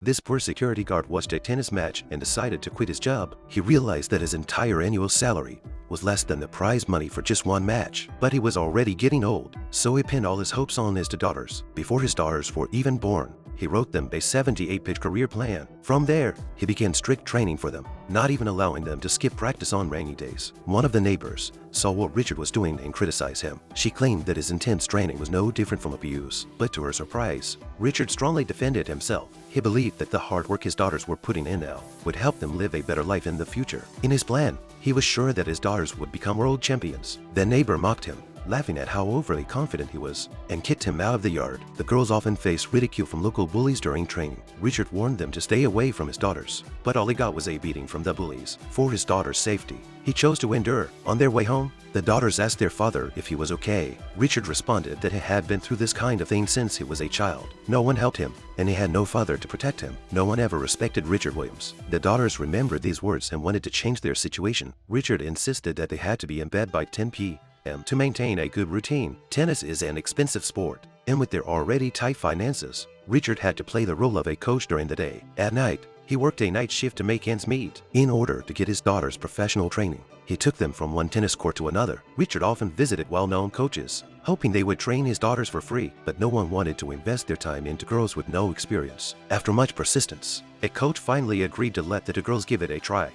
This poor security guard watched a tennis match and decided to quit his job. He realized that his entire annual salary was less than the prize money for just one match. But he was already getting old, so he pinned all his hopes on his two daughters. Before his daughters were even born, he wrote them a 78-page career plan. From there, he began strict training for them, not even allowing them to skip practice on rainy days. One of the neighbors saw what Richard was doing and criticized him. She claimed that his intense training was no different from abuse. But to her surprise, Richard strongly defended himself. He believed that the hard work his daughters were putting in now would help them live a better life in the future. In his plan, he was sure that his daughters would become world champions. The neighbor mocked him, laughing at how overly confident he was, and kicked him out of the yard. The girls often faced ridicule from local bullies during training. Richard warned them to stay away from his daughters, but all he got was a beating from the bullies. For his daughter's safety, he chose to endure. On their way home, the daughters asked their father if he was okay. Richard responded that he had been through this kind of thing since he was a child. No one helped him, and he had no father to protect him. No one ever respected Richard Williams. The daughters remembered these words and wanted to change their situation. Richard insisted that they had to be in bed by 10 p.m. to maintain a good routine. Tennis is an expensive sport, and with their already tight finances, Richard had to play the role of a coach during the day. At night, he worked a night shift to make ends meet. In order to get his daughters professional training, he took them from one tennis court to another. Richard often visited well-known coaches, hoping they would train his daughters for free, but no one wanted to invest their time into girls with no experience. After much persistence, a coach finally agreed to let the two girls give it a try.